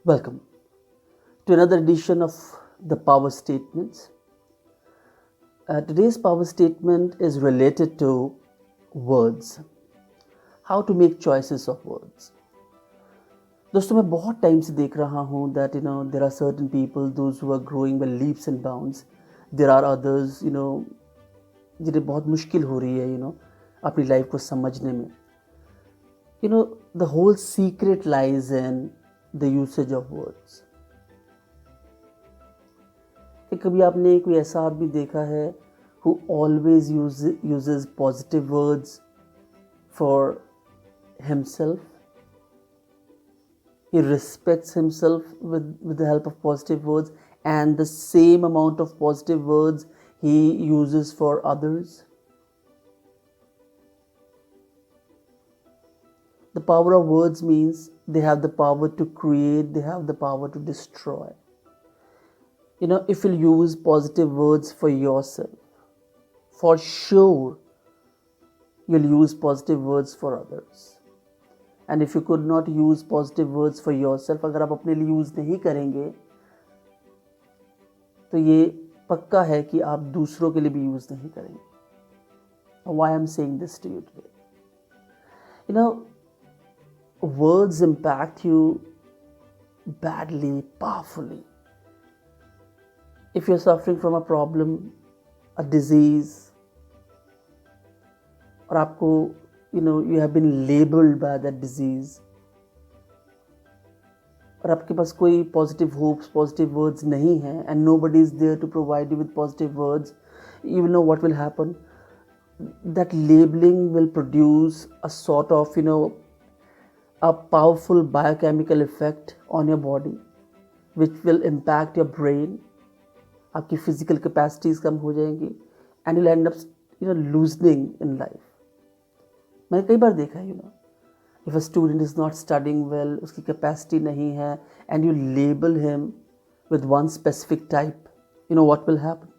Welcome to another edition of the Power Statements. Today's power statement is related to words, how to make choices of words. दोस्तों मैं बहुत time से देख रहा हूँ that there are certain people those who are growing by leaps and bounds. There are others जिन्हें बहुत मुश्किल हो रही है अपनी लाइफ को समझने में. The whole secret lies in the usage of words. कि कभी आपने कोई ऐसा आदमी देखा है who always uses positive words for himself? He respects himself with the help of positive words, and the same amount of positive words he uses for others. The power of words means they have the power to create, they have the power to destroy. If you'll use positive words for yourself, for sure you'll use positive words for others. And if you could not use positive words for yourself, अगर आप अपने लिए use नहीं करेंगे तो ये पक्का है कि आप दूसरों के लिए भी यूज़ नहीं करेंगे. Why I'm saying this to you today? Words impact you badly, powerfully. If you're suffering from a problem, a disease, और आपको you have been labeled by that disease, और आपके पास कोई positive hopes, positive words नहीं है, and nobody is there to provide you with positive words, you know what will happen? That labeling will produce a sort of a powerful biochemical effect on your body, which will impact your brain. आपकी physical capacities कम हो जाएंगी, and you'll end up losing in life. मैंने कई बार देखा है if a student is not studying well, उसकी capacity नहीं है, and you label him with one specific type, what will happen?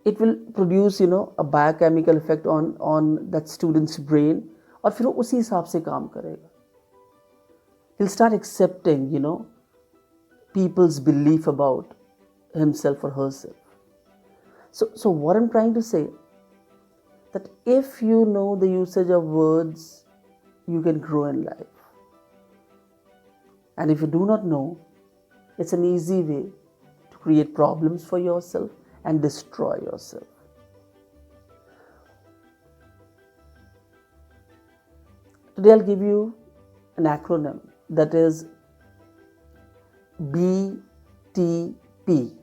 It will produce a biochemical effect on that student's brain, और फिर वो उसी हिसाब से काम करेगा. He'll start accepting people's belief about himself or herself. So what I'm trying to say, that if you know the usage of words, you can grow in life. And if you do not know, it's an easy way to create problems for yourself and destroy yourself. Today I'll give you an acronym that is BTP.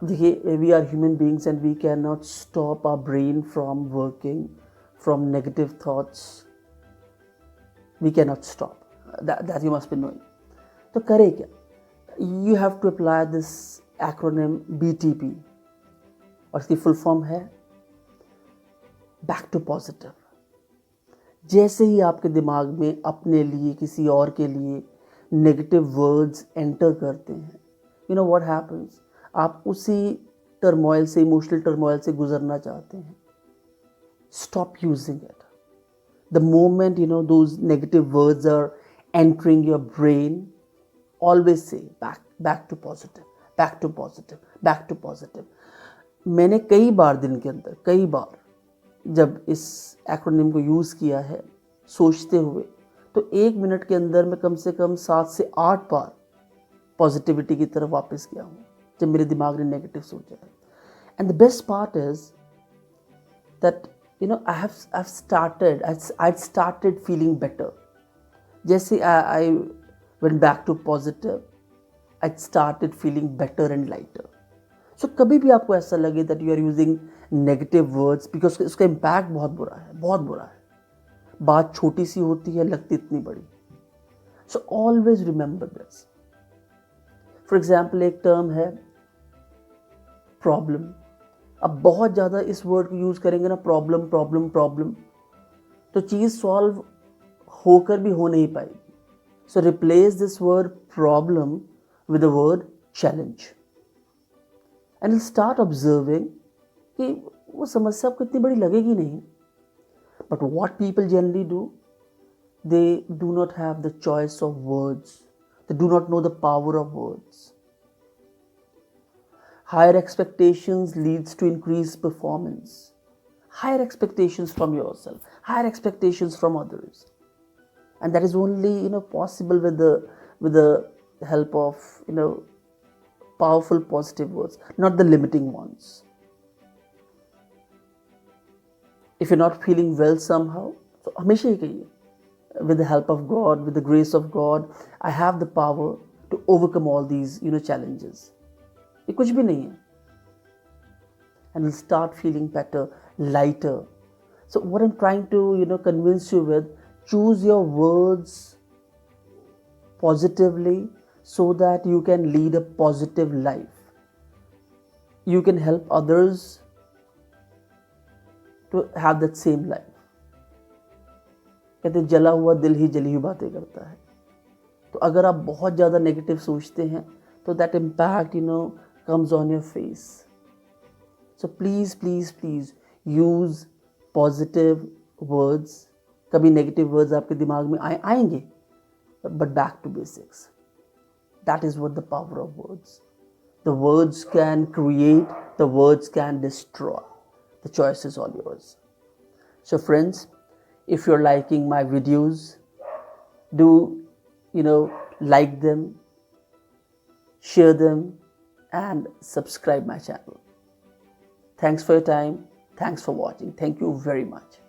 We are human beings and we cannot stop our brain from working, from negative thoughts. We cannot stop. That you must be knowing. तो करें क्या? You have to apply this acronym BTP, और इसकी full form है back to positive. जैसे ही आपके दिमाग में अपने लिए, किसी और के लिए नेगेटिव वर्ड्स एंटर करते हैं, what happens? आप उसी टर्मोइल से, इमोशनल टर्मोइल से गुजरना चाहते हैं. Stop using it. The moment those negative words are entering your brain, always say back to positive, back to positive, back to positive. मैंने कई बार दिन के अंदर, कई बार जब इस एक्रोनिम को यूज़ किया है सोचते हुए, तो 1 मिनट के अंदर मैं कम से कम 7 से 8 बार पॉजिटिविटी की तरफ वापस गया हूँ जब मेरे दिमाग ने नेगेटिव सोचा है. And the best part is that I'd started feeling better. जैसे I went back to positive, I'd started feeling better and lighter. So कभी भी आपको ऐसा लगे that you are using negative words, because उसका impact बहुत बुरा है, बहुत बुरा है. बात छोटी सी होती है, लगती इतनी बड़ी. So always remember this. For example, एक term है problem. अब बहुत ज़्यादा इस वर्ड को यूज़ करेंगे ना, प्रॉब्लम प्रॉब्लम प्रॉब्लम, तो चीज़ सॉल्व होकर भी हो नहीं पाएगी. सो replace this word problem with the word challenge, and start observing कि वो समस्या आपको इतनी बड़ी लगेगी नहीं. But what people generally do, they do not have the choice of words. They do not know the power of words. Higher expectations leads to increased performance. Higher expectations from yourself, higher expectations from others. And that is only possible with the help of powerful positive words, not the limiting ones. If you're not feeling well somehow, so हमेशा ही कहिए, with the help of God, with the grace of God, I have the power to overcome all these challenges. ये कुछ भी नहीं है. And you'll start feeling better, lighter. So what I'm trying to convince you with, choose your words positively so that you can lead a positive life. You can help others to have that same life. कहते जला हुआ दिल ही जली हुई बातें करता है. तो अगर आप बहुत ज़्यादा नेगेटिव सोचते हैं तो that impact comes on your face. So please please please use positive words. कभी नेगेटिव वर्ड्स आपके दिमाग में आएंगे, but back to basics. That is what the power of words. The words can create, the words can destroy. The choice is all yours. So friends, if you're liking my videos, do like them, share them, and subscribe my channel. Thanks for your time. Thanks for watching. Thank you very much.